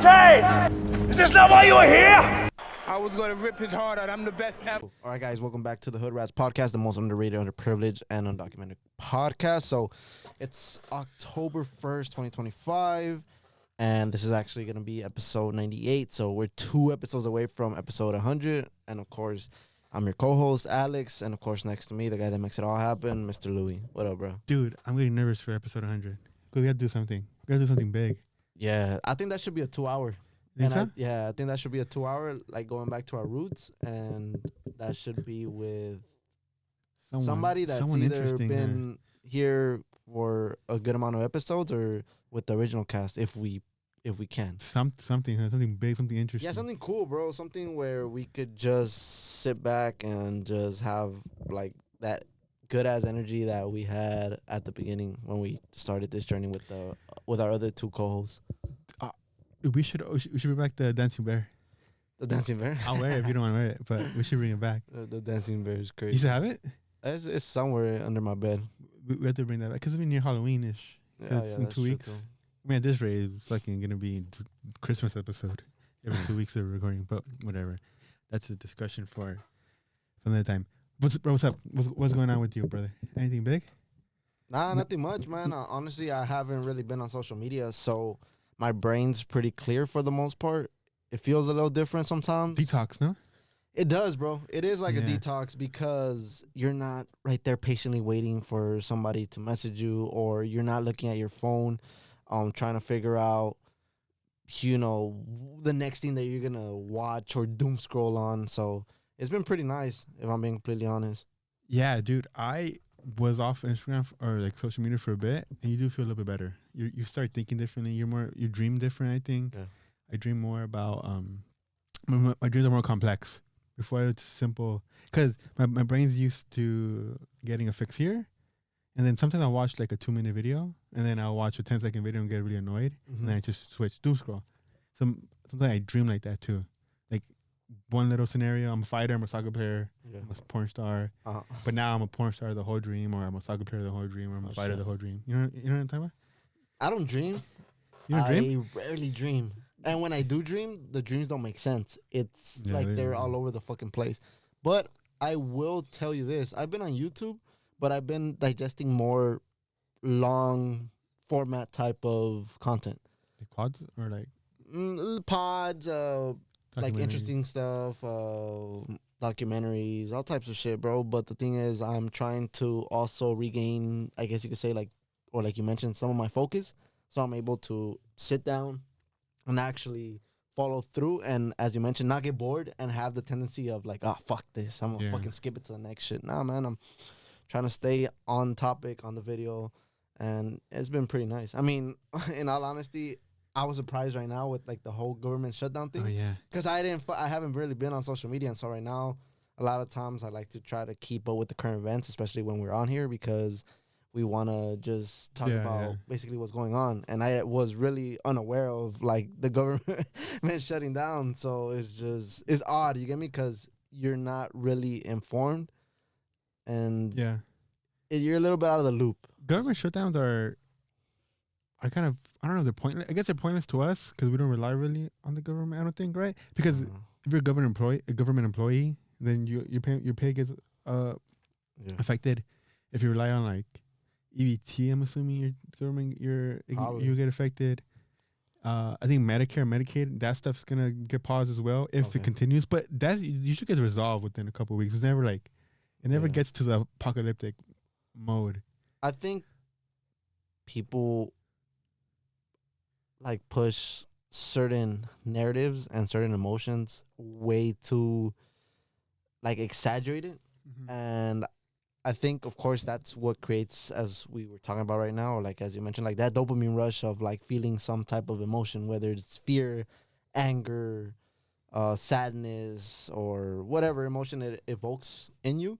Hey! Is this not why you were here? I was gonna rip his heart out. I'm the best ever. All right, guys, welcome back to the Hood Rats podcast, the most underrated, underprivileged, and undocumented podcast. So it's October 1st, 2025, and this is actually going to be episode 98. So we're 2 episodes away from episode 100. And, of course, I'm your co-host, Alex, and, of course, next to me, the guy that makes it all happen, Mr. Louis. What up, bro? Dude, I'm getting nervous for episode 100. Because we got to do something. We got to do something big. Yeah, I think that should be a 2-hour. Think so? I think that should be a 2-hour, like going back to our roots, and that should be with somebody that's either been here for a good amount of episodes or with the original cast, if we can. Something big, something interesting. Yeah, something cool, bro. Something where we could just sit back and just have like that good ass energy that we had at the beginning when we started this journey with our other 2 co-hosts. We should bring back the dancing bear. The dancing bear. I'll wear it if you don't want to wear it, but we should bring it back. The dancing bear is crazy. You still have it? It's somewhere under my bed. We have to bring that back because it's near Halloween-ish. Yeah, it's in 2 weeks. I mean, at this rate, it's fucking gonna be Christmas episode every 2 weeks of recording. But whatever, that's a discussion for another time. What's up? What's going on with you, brother? Anything big? Nah, nothing much, man. Honestly, I haven't really been on social media, so my brain's pretty clear for the most part. It feels a little different sometimes. Detox, no? It does, bro. It is like a detox because you're not right there patiently waiting for somebody to message you, or you're not looking at your phone, trying to figure out, the next thing that you're going to watch or doom scroll on. So it's been pretty nice, if I'm being completely honest. Yeah, dude. I was off Instagram or like social media for a bit, and you do feel a little bit better. You start thinking differently. You dream different, I think. Yeah. I dream more about, my dreams are more complex. Before it's simple, because my brain's used to getting a fix here, and then sometimes I'll watch like a 2-minute video, and then I'll watch a 10-second video and get really annoyed, and then I just switch, doom scroll. Sometimes I dream like that too. Like one little scenario, I'm a fighter, I'm a soccer player, I'm a porn star, but now I'm a porn star the whole dream, or I'm a soccer player the whole dream, or I'm a fighter the whole dream. You know what I'm talking about? I don't dream. You don't dream? I rarely dream. And when I do dream, the dreams don't make sense. It's like they're all over the fucking place. But I will tell you this. I've been on YouTube, but I've been digesting more long format type of content. Like pods or like? Pods, like interesting stuff, documentaries, all types of shit, bro. But the thing is, I'm trying to also regain, I guess you could say, like you mentioned, some of my focus. So I'm able to sit down and actually follow through, and as you mentioned, not get bored and have the tendency of like, fuck this, I'm gonna fucking skip it to the next shit. Nah, man, I'm trying to stay on topic on the video, and it's been pretty nice. I mean, in all honesty, I was surprised right now with like the whole government shutdown thing. Oh yeah, because I haven't really been on social media, and so right now, a lot of times I like to try to keep up with the current events, especially when we're on here, because we want to just talk about basically what's going on. And I was really unaware of, like, the government shutting down. So it's odd, you get me? Because you're not really informed. And you're a little bit out of the loop. Government shutdowns are kind of, I don't know, they're pointless. I guess they're pointless to us because we don't rely really on the government, I don't think, right? Because if you're a government employee, then your pay gets affected. If you rely on, like, EBT, I'm assuming your government, you get affected. I think Medicare, Medicaid, that stuff's gonna get paused as well if it continues. But that usually gets resolved within a couple of weeks. It's never like, it never gets to the apocalyptic mode. I think people like push certain narratives and certain emotions way too like exaggerated, and I think, of course, that's what creates, as we were talking about right now, or like as you mentioned, like that dopamine rush of like feeling some type of emotion, whether it's fear, anger, sadness, or whatever emotion it evokes in you.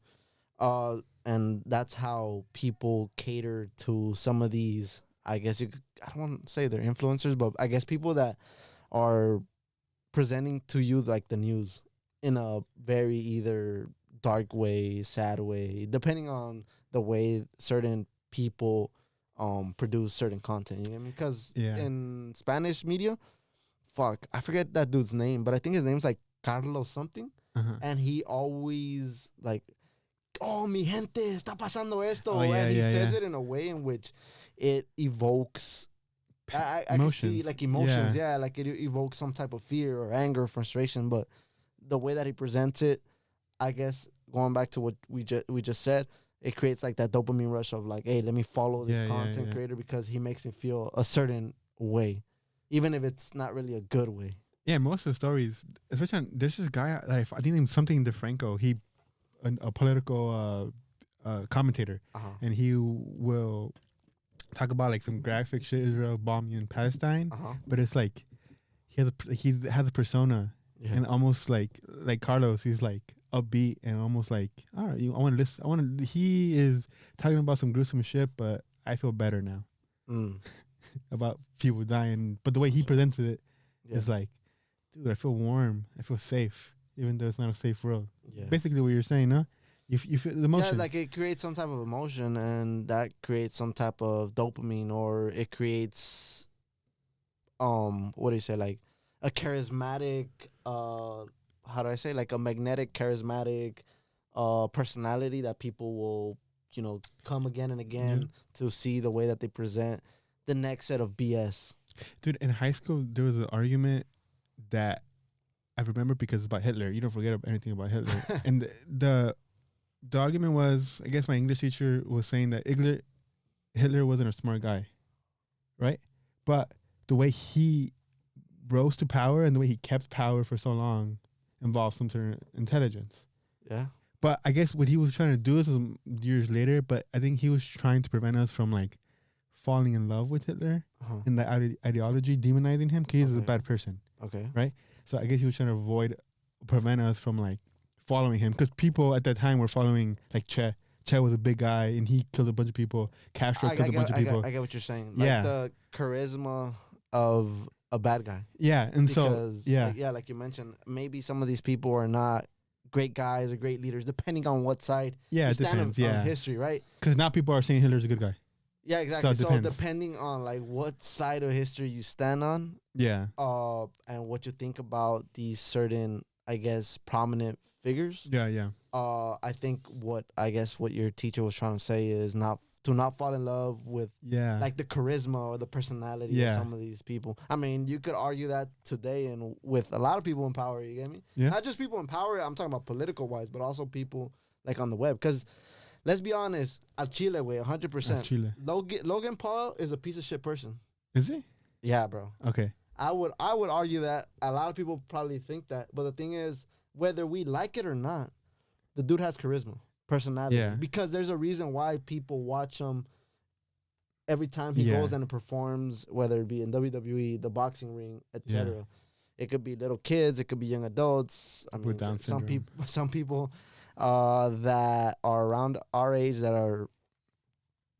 And that's how people cater to some of these, I guess I don't want to say they're influencers, but I guess people that are presenting to you like the news in a very either dark way, sad way, depending on the way certain people produce certain content. You know what I mean? Because in Spanish media, fuck, I forget that dude's name, but I think his name's like Carlos something. Uh-huh. And he always like, oh, mi gente, está pasando esto. Oh, yeah, and he yeah, says yeah. it in a way in which it evokes, I can see Emotions. like emotions. Yeah. Yeah, like it evokes some type of fear or anger or frustration. But the way that he presents it, I guess, going back to what we just said, it creates like that dopamine rush of like, hey, let me follow this Yeah, yeah, content yeah. creator because he makes me feel a certain way, even if it's not really a good way. Yeah, most of the stories, especially there's this guy that I think named something DeFranco. He, a political commentator, and he will talk about like some graphic shit, Israel bombing in Palestine. But it's like he has a persona, and almost like Carlos, he's like upbeat and almost like, all right, I want to listen. He is talking about some gruesome shit, but I feel better now about people dying. But the way he presented it is like, dude, I feel warm. I feel safe, even though it's not a safe world. Yeah. Basically, what you're saying, huh? You feel the emotion. Yeah, like it creates some type of emotion, and that creates some type of dopamine, or it creates, what do you say, like a charismatic, how do I say, like a magnetic, charismatic, personality that people will, come again and again to see the way that they present the next set of BS. Dude, in high school, there was an argument that I remember because it's about Hitler. You don't forget anything about Hitler. And the argument was, I guess my English teacher was saying that Hitler wasn't a smart guy, right? But the way he rose to power and the way he kept power for so long involved some sort of intelligence. Yeah. But I guess what he was trying to do is years later, but I think he was trying to prevent us from like falling in love with Hitler and the ideology, demonizing him because he's a bad person. Okay. Right? So I guess he was trying to prevent us from like following him because people at that time were following like Che. Che was a big guy and he killed a bunch of people. Castro killed a bunch of people. I get what you're saying. Like the charisma of a bad guy. Yeah. And because, like you mentioned, maybe some of these people are not great guys or great leaders, depending on what side you stand depends. on history, right? Because now people are saying Hitler's a good guy. Yeah, exactly. So depending on like what side of history you stand on, and what you think about these certain, I guess, prominent figures. Yeah. I think what your teacher was trying to say is not fall in love with like the charisma or the personality of some of these people. I mean, you could argue that today and with a lot of people in power, you get me? Yeah. Not just people in power, I'm talking about political wise, but also people like on the web. Because let's be honest, al Chile way, 100%. Chile. Logan Paul is a piece of shit person. Is he? Yeah, bro. Okay. I would argue that a lot of people probably think that, but the thing is, whether we like it or not, the dude has charisma, personality. Yeah. Because there's a reason why people watch him every time he goes and performs, whether it be in WWE, the boxing ring, etc. Yeah. It could be little kids, it could be young adults. I mean, some people that are around our age that are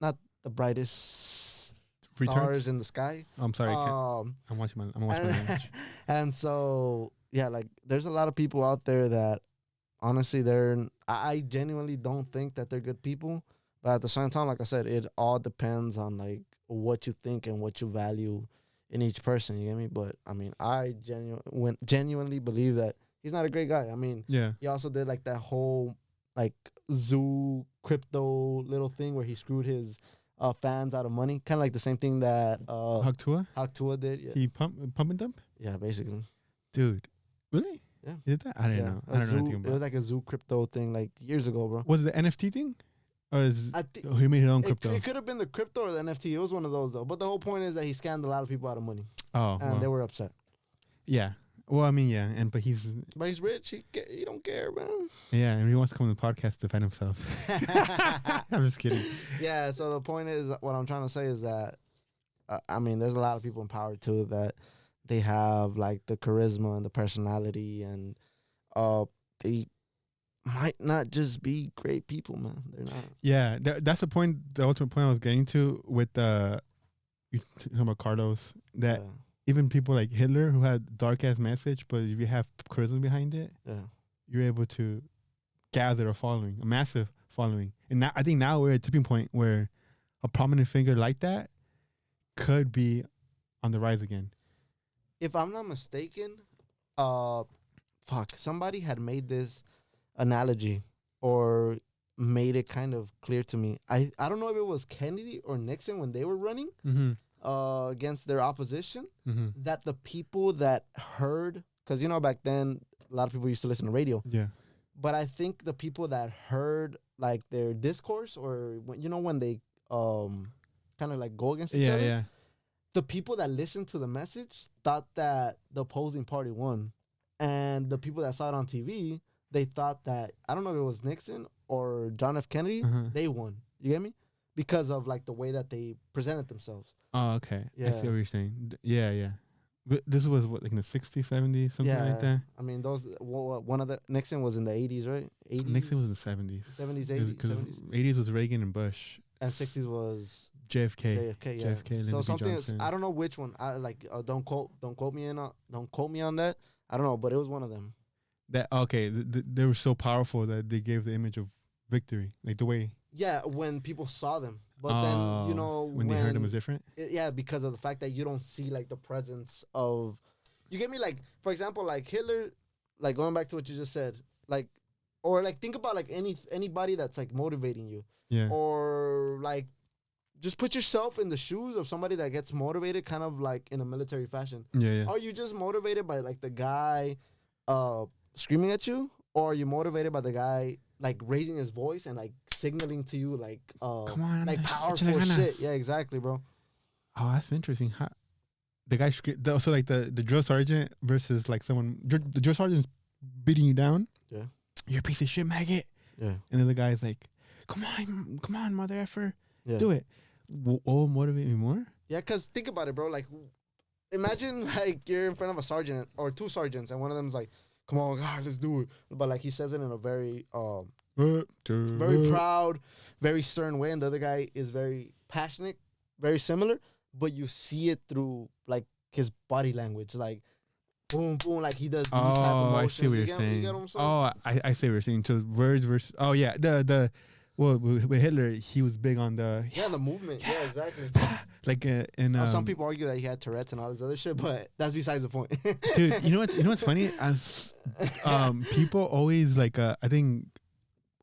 not the brightest stars in the sky. I'm sorry. I'm watching my language. And so, yeah, like there's a lot of people out there that honestly, I genuinely don't think that they're good people. But at the same time, like I said, it all depends on like what you think and what you value in each person. You get me? But I mean, I genuinely believe that he's not a great guy. I mean, he also did like that whole like zoo crypto little thing where he screwed his fans out of money. Kind of like the same thing that Hawk Tuah did. Yeah. He pump and dump? Yeah, basically. Dude, really? Yeah. You did that? I didn't know. I don't know anything about it. It was like a zoo crypto thing like years ago, bro. Was it the NFT thing? Or he made his own crypto? It could have been the crypto or the NFT. It was one of those, though. But the whole point is that he scammed a lot of people out of money. Oh, and they were upset. Yeah. Well, I mean, yeah. But he's rich. He don't care, man. Yeah, and he wants to come on the podcast to defend himself. I'm just kidding. Yeah, so the point is, what I'm trying to say is that, I mean, there's a lot of people in power, too, that they have, like, the charisma and the personality, and they might not just be great people, man. They're not. Yeah, that's the point, the ultimate point I was getting to with you talking about Carlos, that even people like Hitler who had dark-ass message, but if you have charisma behind it, you're able to gather a following, a massive following. And now, I think now we're at a tipping point where a prominent figure like that could be on the rise again. if I'm not mistaken, somebody had made this analogy or made it kind of clear to me. I don't know if it was Kennedy or Nixon when they were running against their opposition, that the people that heard, because back then a lot of people used to listen to radio. Yeah. But I think the people that heard like their discourse, or when they kind of like go against each other, the people that listened to the message thought that the opposing party won, and the people that saw it on TV, they thought that, I don't know if it was Nixon or John F. Kennedy, they won. You get me? Because of like the way that they presented themselves. Oh, okay. Yeah. I see what you're saying. Yeah. But this was what, like in the 60s, 70s, something like that? I mean, one of the Nixon was in the 80s, right? 80s? Nixon was in the 70s. 70s, 80s. 70s. 80s was Reagan and Bush. And 60s was JFK. JFK, yeah. JFK, so something Johnson. I don't know which one. I like don't quote me on that. I don't know, but it was one of them. That they were so powerful that they gave the image of victory, like the way. Yeah, when people saw them, but then when they heard them was different. Because of the fact that you don't see like the presence of, you get me, like for example, like Hitler, like going back to what you just said, like, or like think about like anybody that's like motivating you, or like just put yourself in the shoes of somebody that gets motivated, kind of like in a military fashion. Yeah. Are you just motivated by like the guy screaming at you, or are you motivated by the guy like raising his voice and like signaling to you like come on, like powerful shit? Yeah, exactly, bro. Oh, that's interesting. The guy so like the drill sergeant versus like someone, the drill sergeant's beating you down. Yeah, you're a piece of shit, maggot. Yeah, and then the guy's like, come on, mother effer, do it. What will motivate me more? Yeah, because think about it, bro. Like, imagine like you're in front of a sergeant or two sergeants, and one of them's like, come on, God, let's do it. But like he says it in a very very proud, very stern way, and the other guy is very passionate, very similar, but you see it through like his body language, like boom, boom, like he does these type of motions. I see what you're saying. You get what I'm saying? I see what you're saying. So words versus well, with Hitler, he was big on the movement. Yeah, exactly. Like some people argue that he had Tourette's and all this other shit, but that's besides the point. Dude, you know what's funny? As people always like, I think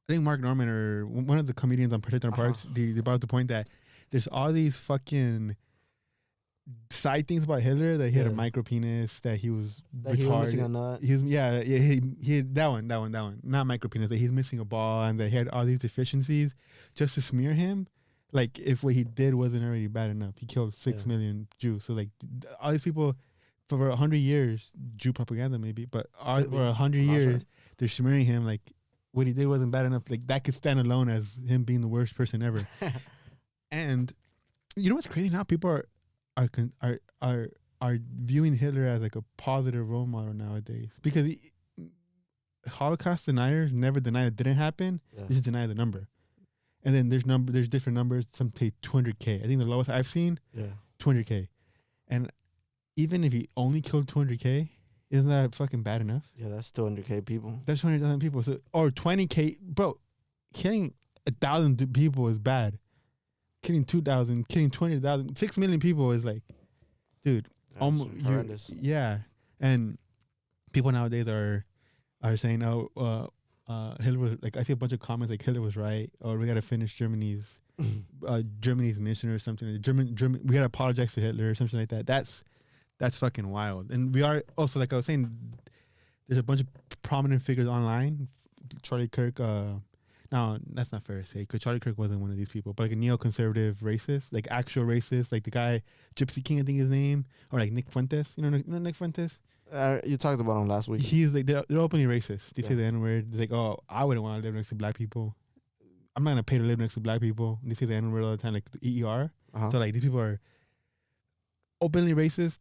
Mark Norman or one of the comedians on Protecting Our Parks, they brought up the point that there's all these fucking side things about Hitler, that he had a micro penis, that he was retarded. He was missing a nut. He had that one, not micro penis, that he's missing a ball, and that he had all these deficiencies just to smear him. Like, if what he did wasn't already bad enough, he killed 6 million Jews. So like all these people for 100 years, Jew propaganda maybe, but for 100 years they're smearing him like what he did wasn't bad enough. Like that could stand alone as him being the worst person ever. And you know what's crazy now? People are viewing Hitler as like a positive role model nowadays, because Holocaust deniers never deny it didn't happen. Yeah. They just deny the number. And then there's different numbers. Some say 200K. I think the lowest I've seen, 200K. And even if he only killed 200K, isn't that fucking bad enough? Yeah, that's 200K people. That's 200,000 people. So, or 20K, bro. Killing 1,000 people is bad. Killing 2,000, killing 20,000, 6 million people is like, dude, almost horrendous. Yeah, and people nowadays are saying, Hitler was like. I see a bunch of comments like Hitler was right, or we gotta finish Germany's mission or something. German, we gotta apologize to Hitler or something like that. That's fucking wild. And we are also, like I was saying, there's a bunch of prominent figures online. Charlie Kirk. No, that's not fair to say, because Charlie Kirk wasn't one of these people, but like a neoconservative racist, like actual racist, like the guy Gypsy King, I think his name, or like Nick Fuentes. You know Nick Fuentes? You talked about him last week. He's like, they're openly racist. They say the N-word. They're like, oh, I wouldn't want to live next to black people. I'm not gonna pay to live next to black people. And they say the N-word all the time, like the EER. So like these people are openly racist,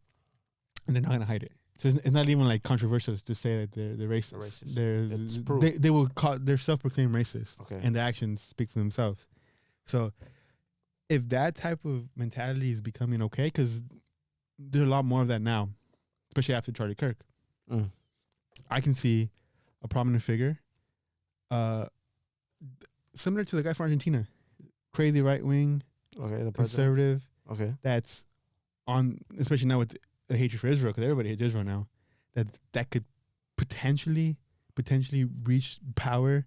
and they're not gonna hide it. So it's not even like controversial to say that they're racist. They will call, they're self-proclaimed racist, and the actions speak for themselves. So if that type of mentality is becoming okay, because there's a lot more of that now, especially after Charlie Kirk, I can see a prominent figure, similar to the guy from Argentina, crazy right wing, the conservative, that's on, especially now with a hatred for Israel because everybody hates Israel now. That could potentially reach power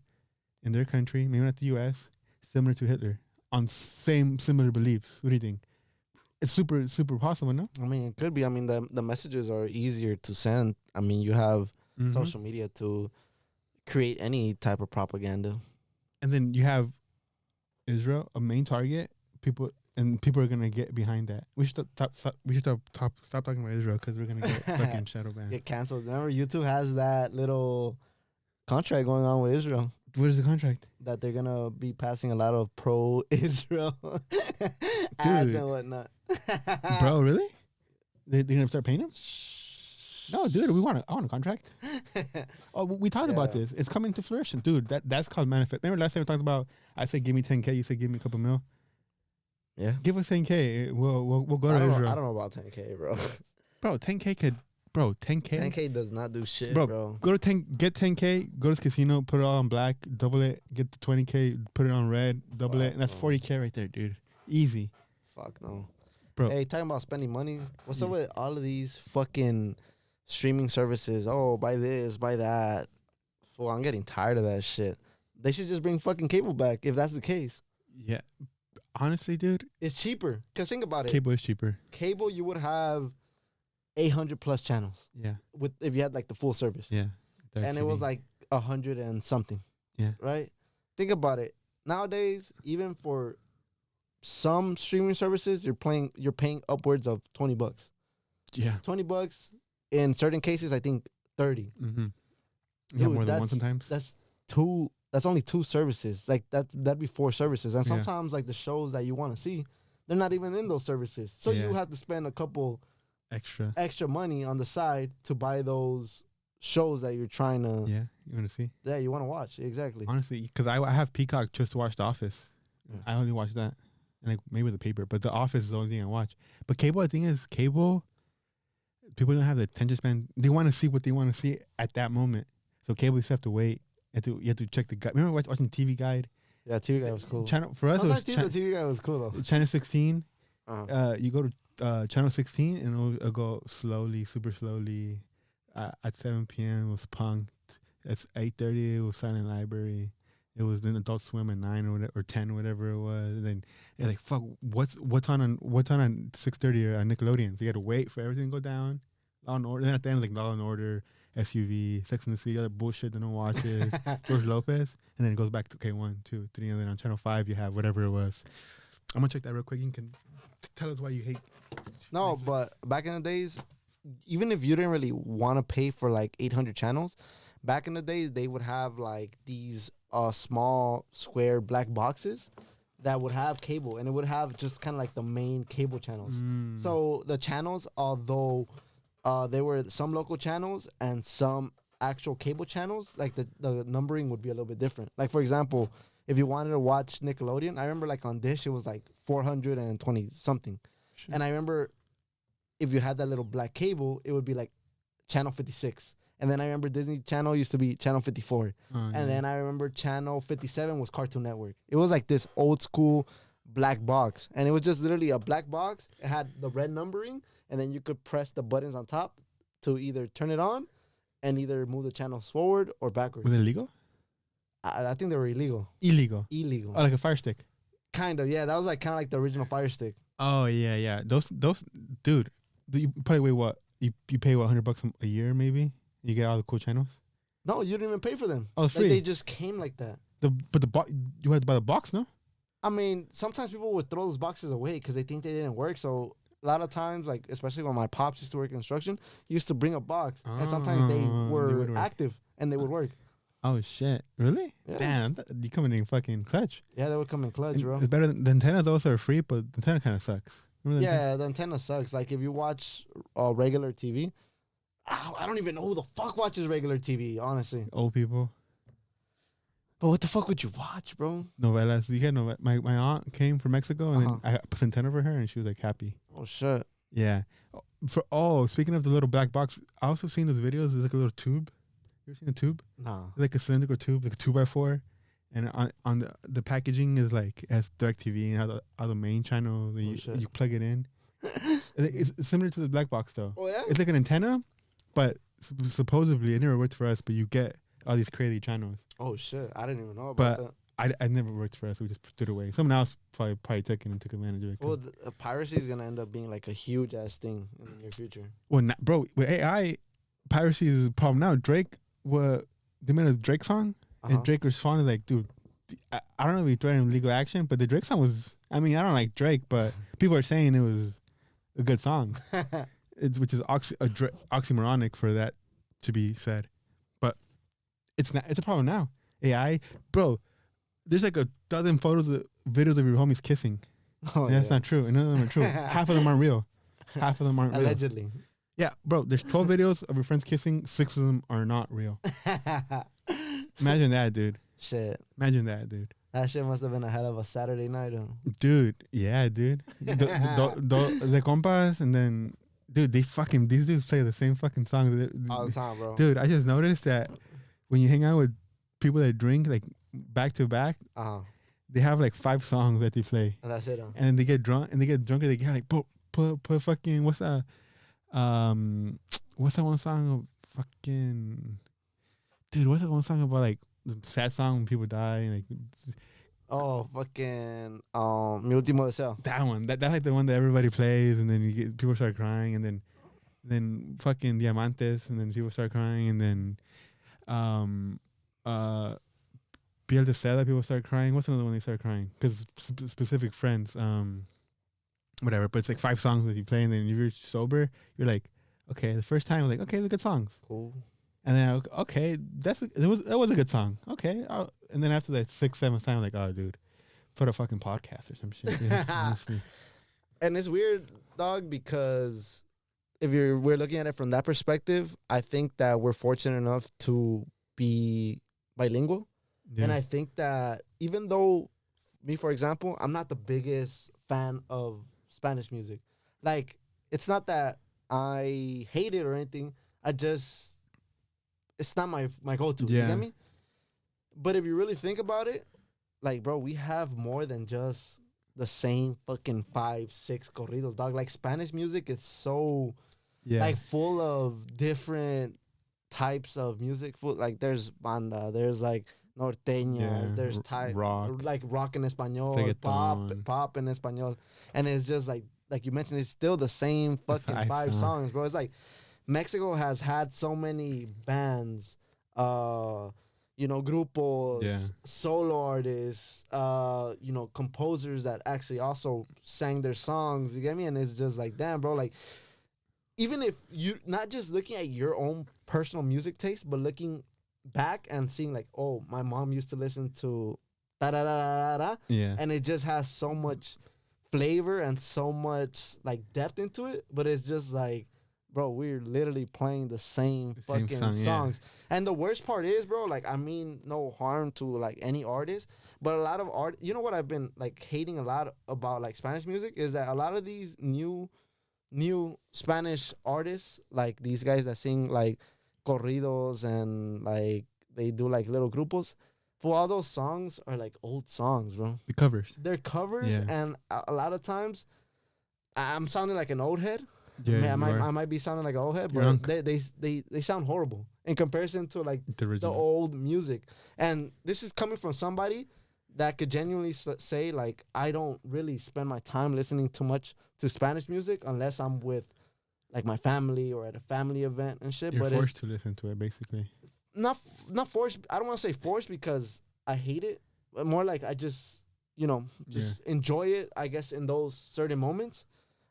in their country, maybe not the U.S., similar to Hitler on similar beliefs. What do you think? It's super possible, no? I mean, it could be. I mean, the messages are easier to send. I mean, you have social media to create any type of propaganda. And then you have Israel, a main target. People are gonna get behind that. We should stop talking about Israel because we're gonna get fucking shadow banned. Get canceled. Remember, YouTube has that little contract going on with Israel. What is the contract? That they're gonna be passing a lot of pro-Israel ads and whatnot. Bro, really? They're gonna start paying them? No, dude, I want a contract. Oh, we talked about this. It's coming to fruition, dude. That's called manifest. Remember last time we talked about? I said give me 10K. You said give me a couple mil. Yeah. Give us 10K. We'll go to Israel. I don't know about 10K, bro. Bro, 10K could. Bro, 10K. 10K does not do shit, bro. Go to get 10K. Go to this casino. Put it all on black. Double it. Get the 20K. Put it on red. Double it. And that's 40K right there, dude. Easy. Fuck no. Bro. Hey, talking about spending money. What's up with all of these fucking streaming services? Oh, buy this, buy that. Fool, I'm getting tired of that shit. They should just bring fucking cable back if that's the case. Yeah. Honestly, dude. It's cheaper. Because think about it. Cable is cheaper. Cable, you would have 800 plus channels. Yeah. If you had like the full service. Yeah. And it was like 100 and something. Yeah. Right? Think about it. Nowadays, even for some streaming services, you're paying upwards of $20. Yeah. $20. In certain cases, I think 30. Mm-hmm. Yeah, more than one sometimes. That's only 2 services. Like that'd be 4 services. And sometimes like the shows that you want to see, they're not even in those services. So you have to spend a couple extra money on the side to buy those shows that you're trying to. Yeah, you want to see. Yeah, you want to watch. Exactly. Honestly, because I have Peacock just to watch The Office. Yeah. I only watch that, and like maybe the paper, but The Office is the only thing I watch. But cable, the thing is, cable, people don't have the attention span. They want to see what they want to see at that moment. So cable, you just have to wait. You have to check the guide. Remember watching TV Guide? Yeah, TV Guide was cool. For us, the TV Guide was cool though. Channel 16. You go to channel 16 and it'll go slowly, super slowly. At 7 p.m. it was Punked. At 8:30 it was Silent Library. It was then Adult Swim at 9 or whatever, or 10 or whatever it was. And then you're like, fuck, what's on 6:30 or on Nickelodeon? So you had to wait for everything to go down. Law and Order. Then at the end, like Law and Order, SUV, Sex and the City, other bullshit that no one watches. George Lopez, and then it goes back to 1, 2, 3, and then on channel 5 you have whatever it was. I'm gonna check that real quick. You can tell us why you hate. No, Netflix. but back in the days, even if you didn't really want to pay for like 800 channels, back in the days they would have like these small square black boxes that would have cable, and it would have just kind of like the main cable channels. So the channels, although there were some local channels and some actual cable channels, like the numbering would be a little bit different. Like for example, if you wanted to watch Nickelodeon, I remember like on Dish it was like 420 something. Sure. And I remember if you had that little black cable, it would be like channel 56. And then I remember Disney Channel used to be channel 54. And then I remember channel 57 was Cartoon Network. It was like this old school black box. And it was just literally a black box. It had the red numbering. And then you could press the buttons on top to either turn it on and either move the channels forward or backwards. Was it illegal? I think they were illegal. Illegal. Oh, like a Fire Stick. Kind of, yeah. That was like kind of like the original Fire Stick. Oh yeah. Those, dude. You probably weigh what? You pay what, $100 a year maybe? You get all the cool channels. No, you didn't even pay for them. Oh, it's free. They just came like that. You had to buy the box, no? I mean, sometimes people would throw those boxes away because they think they didn't work. So a lot of times, like especially when my pops used to work in construction, he used to bring a box, and sometimes they were active and they would work. Oh shit! Really? Yeah. Damn, you coming in fucking clutch. Yeah, they would come in clutch, bro. It's better than the antenna. Those are free, but the antenna kind of sucks. Yeah, the antenna sucks. Like if you watch regular TV, I don't even know who the fuck watches regular TV, honestly. Old people. But what the fuck would you watch, bro? Novelas. You get my aunt came from Mexico, and then I put antenna for her, and she was like happy. Oh shit. Yeah. Speaking of the little black box, I also seen those videos. There's like a little tube. You ever seen a tube? No. Like a cylindrical tube, like a 2x4, and on the packaging is like as DirecTV and how the main channel you plug it in. It's similar to the black box though. Oh yeah. It's like an antenna, but supposedly it never worked for us. But you get all these crazy channels. Oh shit! I didn't even know about But that. I never worked for us. We just threw it away. Someone else probably took it and took advantage of it. Well, piracy is gonna end up being like a huge ass thing in the near future. Well, bro, with AI, piracy is a problem now. Drake, they made a Drake song, and Drake responded like, "Dude, I don't know if he threatened legal action, but the Drake song was. I mean, I don't like Drake, but people are saying it was a good song, which is oxymoronic for that to be said. But it's not. It's a problem now. AI, bro. There's like 1,000 videos of your homies kissing. Oh, That's not true. None of them are true. Half of them aren't real. Half of them aren't real. Allegedly. Yeah, bro. There's 12 videos of your friends kissing. 6 of them are not real. Imagine that, dude. Shit. Imagine that, dude. That shit must have been a hell of a Saturday night, huh? Dude, yeah, dude. The compas, and then, dude, these dudes play the same fucking song. All the time, bro. Dude, I just noticed that when you hang out with people that drink, like, back to back, they have like 5 songs that they play. And that's it, huh? And then they get drunk, and they get drunker. They get like, put fucking, what's that one song of fucking, dude, what's that one song about like the sad song when people die and like, oh, fucking, Mi Último Deseo. that one. That's like the one that everybody plays, and then people start crying, and then fucking Diamantes, and then people start crying, and then Piel de Seda, people start crying. What's another one they start crying? Because specific friends, whatever. But it's like 5 songs that you play, and then if you're sober, you're like, okay, the first time, like, okay, they're good songs. Cool. And then, okay, that was a good song. Okay. And then after that 6th, 7th time, like, oh, dude, put a fucking podcast or some shit. Yeah, honestly. And it's weird, dog, because if we're looking at it from that perspective, I think that we're fortunate enough to be bilingual. Yeah. And I think that even though me, for example, I'm not the biggest fan of Spanish music. Like, it's not that I hate it or anything. It's not my go-to. Yeah. You get me? But if you really think about it, like, bro, we have more than just the same fucking 5, 6 corridos, dog. Like, Spanish music is so, like, full of different types of music. Like, there's banda, there's, like, norteñas, there's rock, like rock in español, reggaeton, pop in español. And it's just, like you mentioned, it's still the same fucking 5 songs, bro. It's like Mexico has had so many bands, grupos, solo artists, composers that actually also sang their songs. You get me? And it's just like, damn, bro. Like, even if you not just looking at your own personal music taste, but looking back and seeing like, oh, my mom used to listen to da da da da da, and it just has so much flavor and so much like depth into it. But it's just like, bro, we're literally playing the same fucking songs. And the worst part is, bro, like, I mean, no harm to like any artist, but a lot of art, you know what I've been like hating a lot about like Spanish music is that a lot of these new Spanish artists, like these guys that sing like corridos and like they do like little grupos, for all those songs are like old songs, bro. The covers. They're covers, and a lot of times I'm sounding like an old head. Yeah, I might be sounding like an old head, but they sound horrible in comparison to like the old music. And this is coming from somebody that could genuinely say like, I don't really spend my time listening too much to Spanish music unless I'm with like my family or at a family event and shit. You're forced to listen to it, basically. Not forced. I don't want to say forced because I hate it. But more like I just enjoy it, I guess, in those certain moments.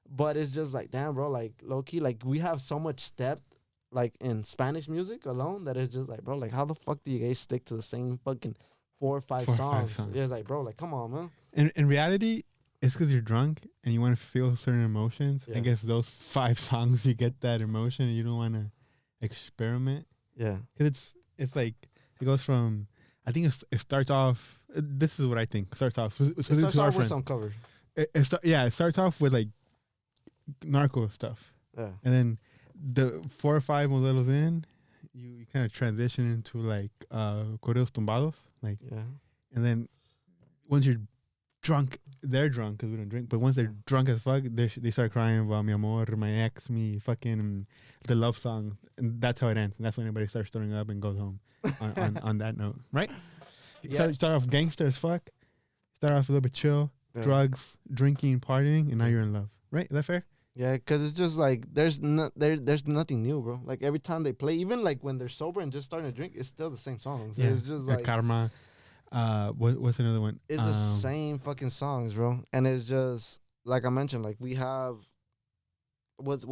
But it's just like, damn, bro, like, low-key, like, we have so much depth, like, in Spanish music alone that it's just like, bro, like, how the fuck do you guys stick to the same fucking 4 or 5 songs? It's like, bro, like, come on, man. In reality, it's because you're drunk and you want to feel certain emotions. I guess those 5 songs, you get that emotion and you don't want to experiment. Yeah. Because it's like, it goes from, I think it starts off, this is what I think. It starts off with some covers. It starts off with, like, narco stuff. Yeah. And then the 4 or 5 modelos in, you kind of transition into like corridos tumbados. Like, and then once you're drunk. They're drunk because we don't drink. But once they're drunk as fuck, they start crying about mi amor, my ex, me, fucking the love song, and that's how it ends. And that's when everybody starts throwing up and goes home. on that note, right? Yeah. Start off gangster as fuck. Start off a little bit chill, drugs, drinking, partying, and now you're in love. Right? Is that fair? Yeah, because it's just like there's nothing new, bro. Like every time they play, even like when they're sober and just starting to drink, it's still the same songs. Yeah. It's just like Karma. What's another one? it's the same fucking songs, bro. And it's just like I mentioned, like we have what's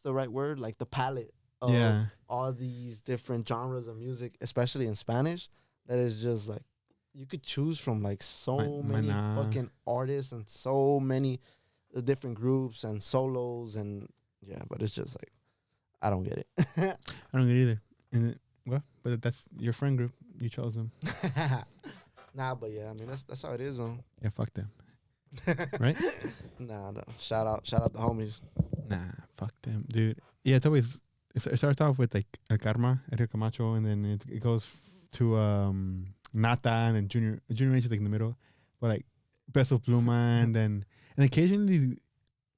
the right word? Like the palette of all these different genres of music, especially in Spanish, that is just like you could choose from like so many fucking artists and so many different groups and solos and but it's just like I don't get it. I don't get it either. And but that's your friend group. You chose them. Nah, but yeah, I mean that's how it is, though. Yeah, fuck them. Right? Nah, no. Shout out the homies. Nah, fuck them, dude. Yeah, it starts off with like Karma, Enrique Camacho, and then it goes to Nata, and then Junior H is like in the middle, but like Peso Pluma, and occasionally,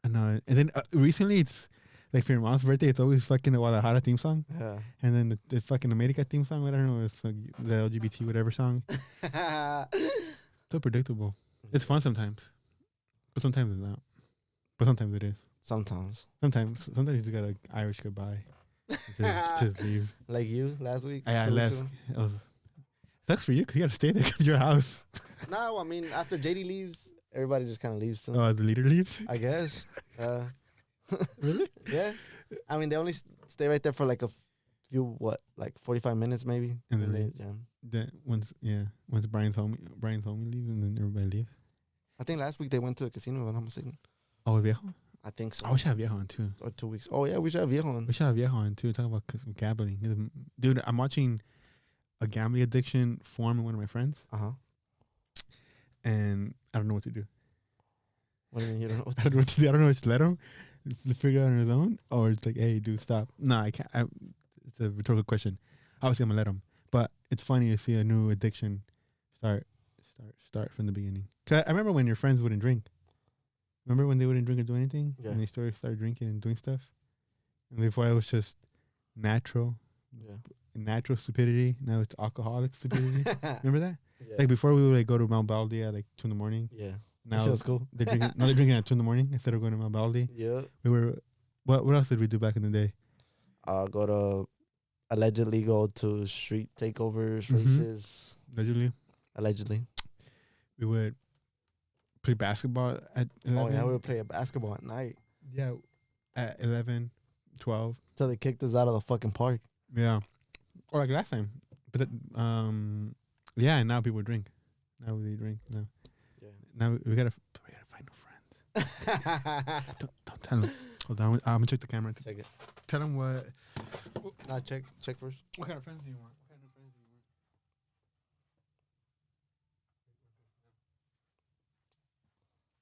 I know, and then recently it's like for your mom's birthday, it's always fucking the Guadalajara theme song. Yeah. And then the fucking America theme song, I don't know, it's like the LGBT whatever song. So predictable. It's fun sometimes, but sometimes it's not. But sometimes it is. Sometimes you just got an Irish goodbye. Just leave. Like you last week. I left. It was sucks for you because you got to stay there because your house. No, I mean after JD leaves, everybody just kind of leaves too. Oh, the leader leaves. I guess. Really? Yeah. I mean, they only stay right there for like a few, 45 minutes maybe. And then once Brian's homie leaves, and then everybody leaves. I think last week they went to a casino, if I'm not mistaken. Oh, Viejo? I think so. I wish I had Viejo on too. Or 2 weeks. Oh, yeah, we should have Viejo on. We should have Viejo on too. Talk about gambling. Dude, I'm watching a gambling addiction form in one of my friends. Uh-huh. And I don't know what to do. What do you mean you don't know what to do? I don't know what to let him figure it out on his own, or it's like, hey, dude, stop. No, I can't. It's a rhetorical question. Obviously, I'm gonna let him, but it's funny to see a new addiction start from the beginning. Cause I remember when your friends wouldn't drink. Remember when they wouldn't drink or do anything, and they started drinking and doing stuff. And before it was just natural stupidity. Now it's alcoholic stupidity. Remember that? Yeah. Like before, we would like go to Mount Baldy at like 2 a.m. Yeah. Now that was cool. They're drinking at 2 a.m. instead of going to Mount Baldy. Yeah. We were. What else did we do back in the day? Allegedly go to street takeovers, races. Allegedly. We would play basketball at 11. Oh yeah, we would play basketball at night. Yeah, at 11, 12. Till they kicked us out of the fucking park. Yeah. Or like last time. But and now people drink. Now they drink. No. Yeah. Now we gotta find new friends. don't tell them. Hold on, I'm gonna check the camera. Check it. Tell them what. Nah, check first. What kind of friends do you want?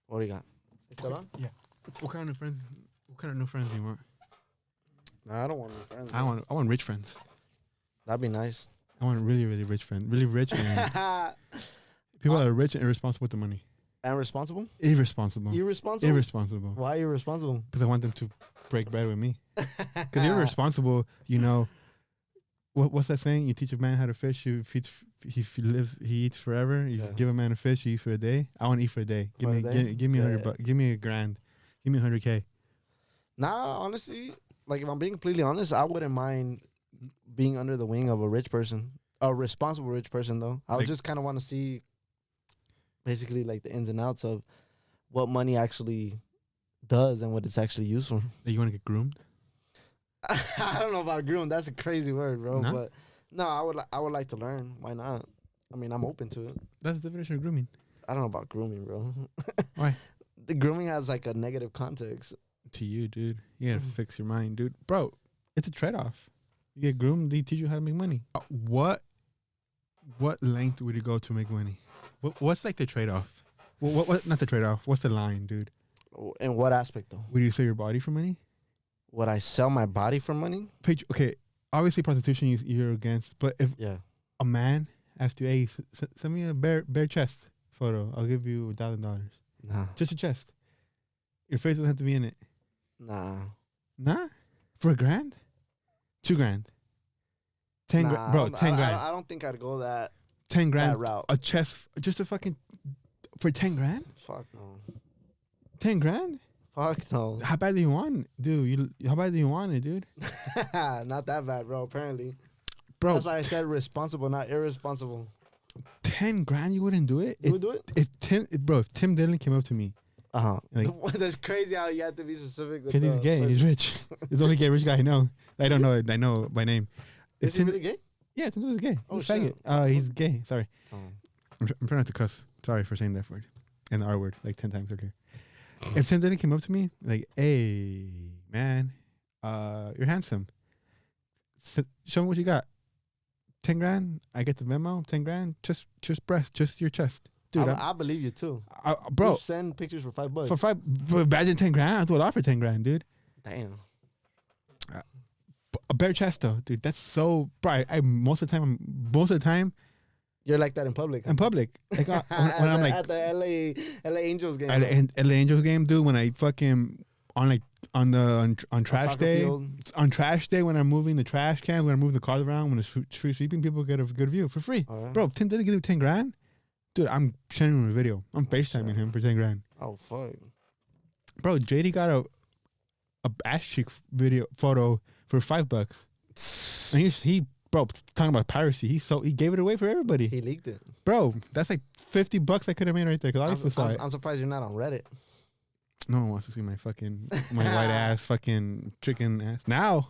What do you got? Is that on? Yeah. What kind of new friends do you want? Nah, I don't want new friends. I want rich friends. That'd be nice. I want really, really rich friends. Really rich and people that are rich and irresponsible with the money. And responsible? Irresponsible. Irresponsible? Why irresponsible? Because I want them to break bread with me. Because irresponsible, what's that saying? You teach a man how to fish, he eats forever. You give a man a fish, he eats for a day. I want to eat for a day. Give me $100. Give me $1,000. Give me $100K. Nah, honestly, like if I'm being completely honest, I wouldn't mind being under the wing of a rich person, a responsible rich person. Though I would just kind of want to see, basically, like the ins and outs of what money actually does and what it's actually used for. You want to get groomed? I don't know about groomed. That's a crazy word, bro. No? But no, I would like to learn. Why not? I mean, I'm open to it. That's the definition of grooming. I don't know about grooming, bro. Why? The grooming has like a negative context. To you, dude. You gotta fix your mind, dude. Bro, it's a trade-off. You get groomed, they teach you how to make money. What length would you go to make money? What's like the trade-off? What not the trade-off. What's the line, dude? In what aspect, though? Would you sell your body for money? Would I sell my body for money? Okay, obviously prostitution you're against, but if a man asks you, hey, send me a bare chest photo. I'll give you $1,000. Nah. Just your chest. Your face doesn't have to be in it. Nah. Nah? For $1,000? $2,000. 10 Nah, grand, bro. 10 grand. I don't think I'd go that 10 grand. that route. A chest, just a fucking for 10 grand. Fuck no. 10 grand. Fuck no. How bad do you want it, dude? How bad do you want it, dude? Not that bad, bro. Apparently, Bro, that's why I said responsible, not irresponsible. 10 grand, you wouldn't do it. You would do it? If Tim Dillon came up to me, like, That's crazy how you have to be specific. because he's gay and he's rich. He's the only gay rich guy I know. I don't know. I know by name. Is he really gay? Yeah, Tim Dillon's gay. Oh, He's a shit. faggot. He's gay. Sorry. Oh. I'm trying not to cuss. Sorry for saying that word and the R word like 10 times earlier. If Tim Dillon came up to me like, "Hey, man, you're handsome. Show me what you got. 10 grand. I get the memo. 10 grand. Just breast. Just your chest, dude. I believe you too, bro. You send pictures for $5. Imagine 10 grand. I'll do a lot for 10 grand, dude. Damn. A bare chest though, dude. That's so. Bro, I most of the time. You're like that in public. In public, like when I'm like at the LA Angels game. at the LA Angels game, dude. When I fucking on trash day, field. on trash day when I'm moving the trash cans, when I move the cars around, when it's street sweeping, people get a good view for free. Right. Bro, if Tim didn't give me 10 grand, dude, I'm sending him a video. I'm FaceTiming him for 10 grand. Oh fuck. Bro, JD got a ass cheek photo for $5. And he bro, talking about piracy, he gave it away for everybody. He leaked it. Bro, that's like $50 I could have made right there. Cause I used to saw it. I'm surprised you're not on Reddit. No one wants to see my white ass fucking chicken ass. Now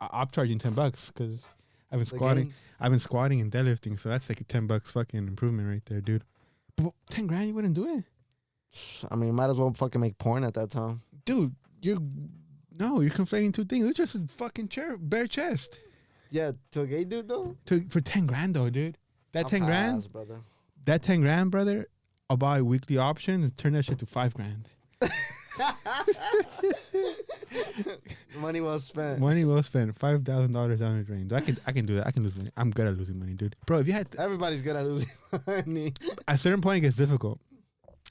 I'm charging $10 because I've been squatting. Gains. I've been squatting and deadlifting, so that's like a $10 fucking improvement right there, dude. But 10 grand, you wouldn't do it, I mean, might as well fucking make porn at that time. dude. You're conflating two things. It's just a fucking bare chest. Yeah, to a gay dude though. For 10 grand though, dude. That I'll 10 grand, pass, brother. that 10 grand, brother. I'll buy weekly options and turn that shit to $5 grand. Money well spent. Money well spent. $5,000 down the drain. I can do that. I can lose money. I'm good at losing money, dude. Bro, if you had Everybody's good at losing money. at a certain point, it gets difficult.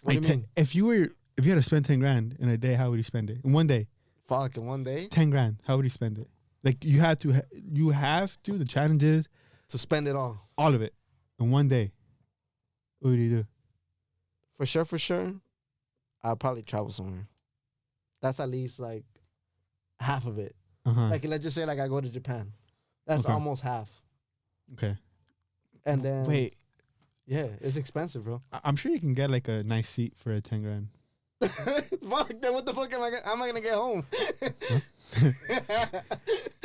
What do you mean? If you had to spend 10 grand in a day, how would you spend it? In one day, Fuck, in one day 10 grand. How would you spend it? Like you have to. The challenge is to spend it all. all of it in one day. What would you do? For sure. I'll probably travel somewhere. That's at least like half of it. Like let's just say like I go to Japan. That's Okay. almost half. Okay. And then Wait, yeah, it's expensive, bro. I'm sure you can get like a nice seat for a 10 grand. Fuck, then what the fuck am I gonna get home?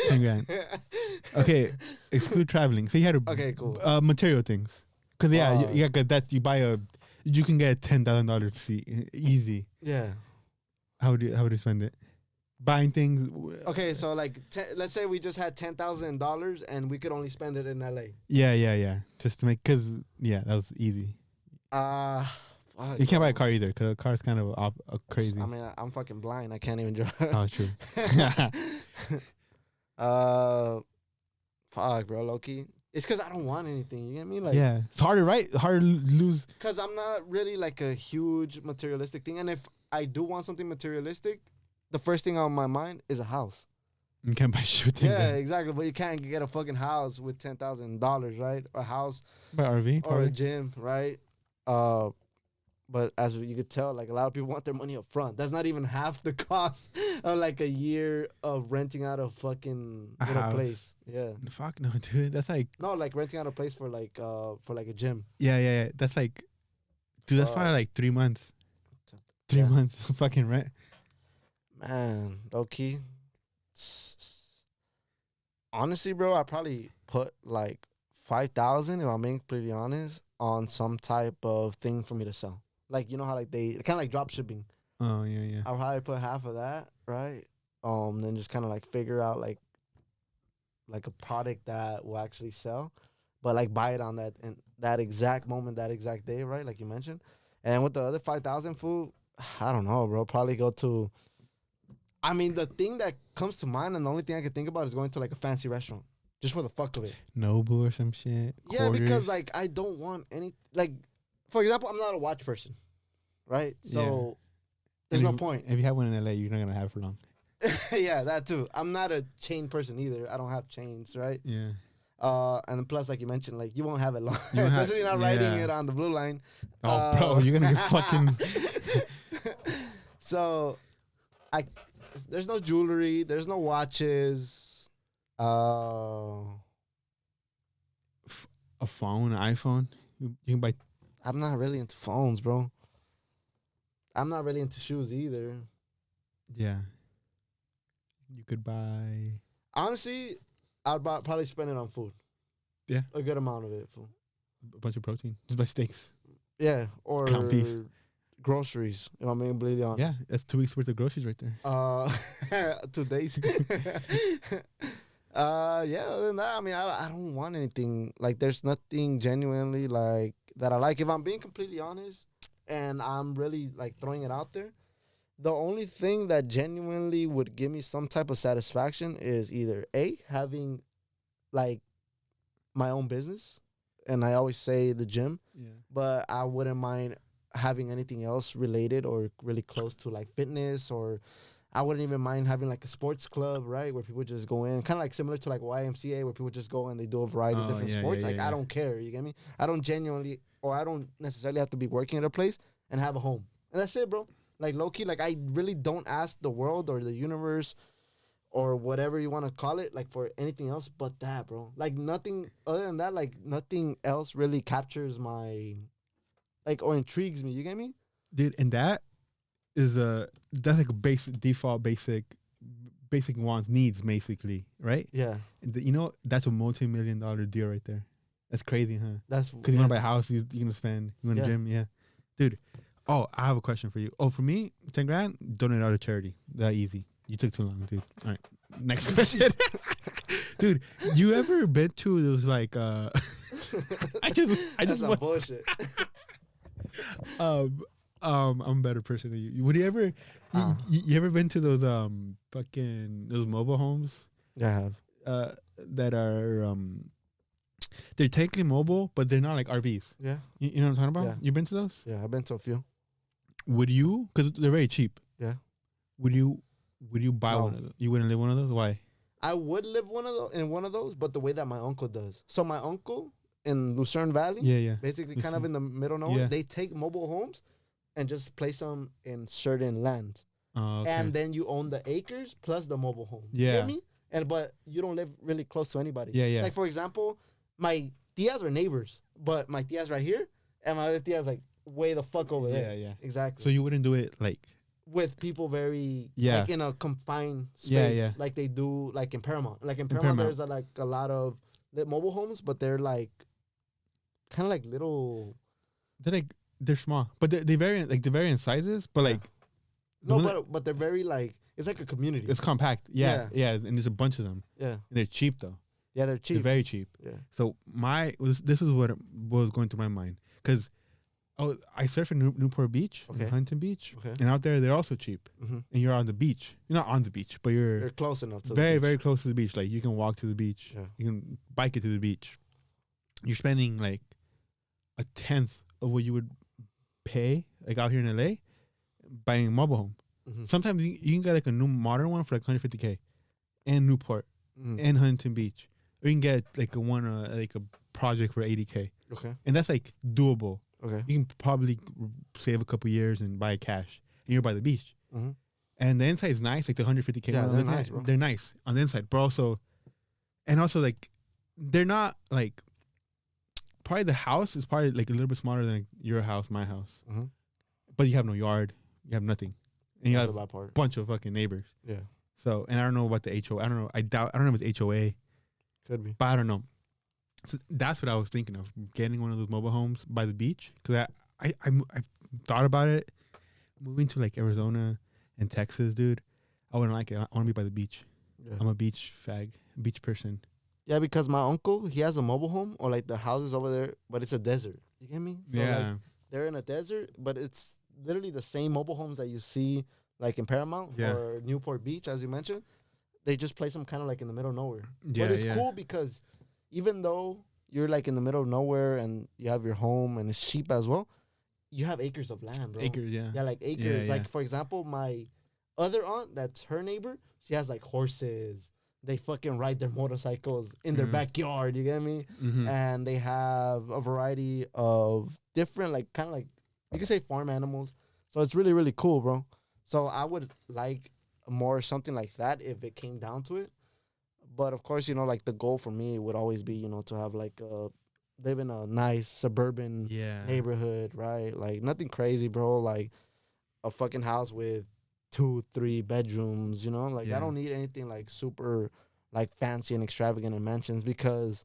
10 grand. Okay, exclude traveling. So you had Okay, cool. material things. Cause you buy you can get a $10,000 seat easy. Yeah. How would you spend it? Buying things. Okay, so like let's say we just had $10,000 and we could only spend it in LA. Yeah. Just to that was easy. Fuck, You can't buy a car either because a car's kind of crazy. I mean, I'm fucking blind. I can't even drive. Oh, true. Fuck, bro, Loki. It's because I don't want anything. You get me? Like, Yeah, it's harder, right? Harder to lose. Because I'm not really like a huge materialistic thing, and if I do want something materialistic, the first thing on my mind is a house. You can't buy shit. Yeah, exactly. But you can't get a fucking house with $10,000, right? A house Buy RV, or a probably. gym, right? But as you could tell, like a lot of people want their money up front. That's not even half the cost of like a year of renting out a fucking A little house. place. Yeah. Fuck no, dude. That's like No, like renting out a place for like a gym. yeah. That's like, dude. That's probably like 3 months. 3 Yeah. months fucking rent. Man, low key. Honestly, bro, I probably put like 5,000, if I'm being completely honest, on some type of thing for me to sell. Like, you know how like they kind of like drop shipping. Oh yeah. I'll probably put half of that, right? Then just kind of like figure out like a product that will actually sell, but like buy it on that exact moment, that exact day, right? Like you mentioned. And with the other 5,000 food, I don't know, bro. Probably go to. I mean, the thing that comes to mind and the only thing I can think about is going to like a fancy restaurant, just for the fuck of it. Noble or some shit. Yeah, because Quarters. like I don't want any like for example, I'm not a watch person, right? So there's no point. If you have one in LA, you're not gonna have it for long. Yeah, that too. I'm not a chain person either. I don't have chains, right? Yeah. And plus, like you mentioned, like you won't have it long, You won't have- especially not riding yeah. it on the blue line. Oh, bro, you're gonna get fucking. So, there's no jewelry. There's no watches. A phone, an iPhone. You can buy. I'm not really into phones, bro. I'm not really into shoes either. Yeah. You could buy. Honestly, I'd probably spend it on food. Yeah. A good amount of it. Food. A bunch of protein. Just buy steaks. Yeah, or Count beef. groceries. If I'm being completely honest. Yeah, that's 2 weeks worth of groceries right there. 2 days. Yeah. Other than that, I mean, I don't want anything. Like, there's nothing genuinely like that I like. If I'm being completely honest, and I'm really like throwing it out there, the only thing that genuinely would give me some type of satisfaction is either having like my own business, and I always say the gym, Yeah. but I wouldn't mind having anything else related or really close to like fitness, or I wouldn't even mind having like a sports club, right, where people just go in, kind of like similar to like YMCA, where people just go and they do a variety of different sports. Like, I don't care, you get me? I don't genuinely, or I don't necessarily have to be working at a place and have a home, and that's it, bro. Like, low key, like, I really don't ask the world or the universe or whatever you want to call it, like, for anything else but that, bro. Like, nothing other than that, like, nothing else really captures my, like, or intrigues me. You get me? Dude, and that's like a basic default, basic wants, needs, basically, right? Yeah. And that's a multi-million-dollar deal right there. That's crazy, huh? That's Because you want to buy a house, you're gonna spend. You want a Yeah. gym, yeah, dude. Oh, I have a question for you. Oh, for me, 10 grand, donate out to charity. That easy. You took too long, dude. All right, next question, dude. You ever been to those like? I just That's some want- bullshit. I'm a better person than you. Would you ever? You ever been to those fucking those mobile homes? Yeah, I have. That are they're technically mobile, but they're not like RVs. Yeah. You know what I'm talking about? Yeah. You been to those? Yeah, I've been to a few. Would you? Because they're very cheap. Yeah. Would you buy No. one of those? You wouldn't live one of those? Why? I would live in one of those, but the way that my uncle does. So my uncle in Lucerne Valley, Yeah. basically kind of Lucerne. in the middle of nowhere, Yeah. they take mobile homes and just place them in certain lands. Okay. And then you own the acres plus the mobile home. You Yeah. get me? But you don't live really close to anybody. Yeah. Like, for example, my tias are neighbors, but my tia's right here, and my other tia's like way the fuck over there. Yeah. Exactly. So you wouldn't do it like? With people very Yeah. like in a confined space, Yeah. like they do like in Paramount. Like in Paramount, Paramount. there's like a lot of mobile homes, but they're like kind of like little. They're small, but they vary in sizes. But like, the No, one but they're very like it's like a community. it's compact. Yeah. And there's a bunch of them. Yeah, And they're cheap though. yeah, they're cheap. They're very cheap. Yeah, So this is what was going through my mind, because I surf in Newport Beach, Okay. Huntington Beach, Okay. and out there they're also cheap. mm-hmm. And you're on the beach. You're not on the beach, but They're you're close enough to very the beach. very close to the beach. Like you can walk to the beach. Yeah. You can bike it to the beach. You're spending like a tenth of what you would pay like out here in LA buying a mobile home. Mhm. Sometimes you can get like a new modern one for like 150K, and Newport Mhm. and Huntington Beach, or you can get like a project for 80K, Okay, and that's like doable. okay. You can probably save a couple years and buy cash, and you're by the beach. Mm-hmm. And the inside is nice, like the 150K. Yeah, one, they're nice, bro. They're nice on the inside, but also like they're not like probably the house is probably like a little bit smaller than like, your house, my house, Mhm. but you have no yard, you have nothing, and you That's have the a bad part. bunch of fucking neighbors. Yeah, So, and I don't know about the HOA. I don't know. I don't know if it's HOA, could be. but I don't know. So that's what I was thinking of, getting one of those mobile homes by the beach, because I thought about it, moving to like Arizona and Texas, dude. I wouldn't like it. I want to be by the beach. Yeah. I'm a beach person. Yeah, because my uncle, he has a mobile home or like the houses over there, but it's a desert. You get me? So Yeah. Like, they're in a desert, but it's literally the same mobile homes that you see like in Paramount Yeah. or Newport Beach, as you mentioned. They just place them kind of like in the middle of nowhere. Yeah, But it's yeah. cool because even though you're like in the middle of nowhere and you have your home and it's cheap as well, you have acres of land, bro. Acres, yeah. Yeah, like acres. Yeah, yeah. Like, for example, my other aunt, that's her neighbor, she has like horses. They fucking ride their motorcycles in their backyard, you get me? And they have a variety of different, like, kind of like, you could say farm animals. So it's really, really cool, bro. So I would like more something like that if it came down to it. But of course, you know, like the goal for me would always be, you know, to have like live in a nice suburban neighborhood, right? Like nothing crazy, bro. Like a fucking house with 2-3 bedrooms, you know? Like I don't need anything like super like fancy and extravagant in mansions, because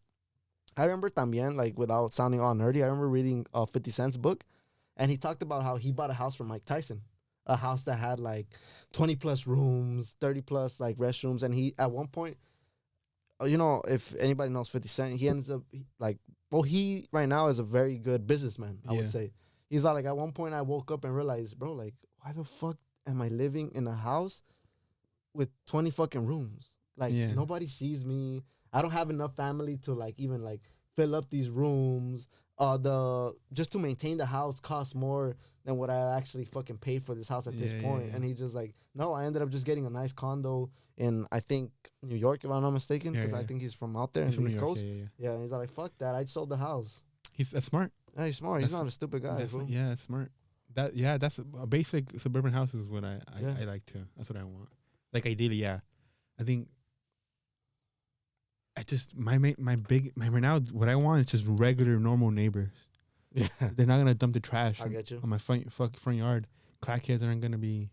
I remember también, like without sounding all nerdy, I remember reading 50 Cent's book, and he talked about how he bought a house from Mike Tyson. A house that had like 20 plus rooms, 30 plus like restrooms. And he, at one point, you know, if anybody knows 50 Cent, he ends up like, well, he right now is a very good businessman, I would say. He's like, at one point I woke up and realized, bro, like, why the fuck am I living in a house with 20 fucking rooms? Like, nobody sees me. I don't have enough family to like even like fill up these rooms. Just to maintain the house costs more than what I actually fucking paid for this house at this point. And he's just like, no, I ended up just getting a nice condo in, I think, New York, if I'm not mistaken, because I think he's from out there in the East Coast. Yeah, he's like, fuck that, I sold the house. That's smart. Yeah, he's smart. He's not a stupid guy. That's smart. That's a basic suburban house is what I like too. That's what I want. Like ideally, I think I just my right now what I want is just regular normal neighbors. Yeah, they're not gonna dump the trash. I get you. On my front yard. Crackheads aren't gonna be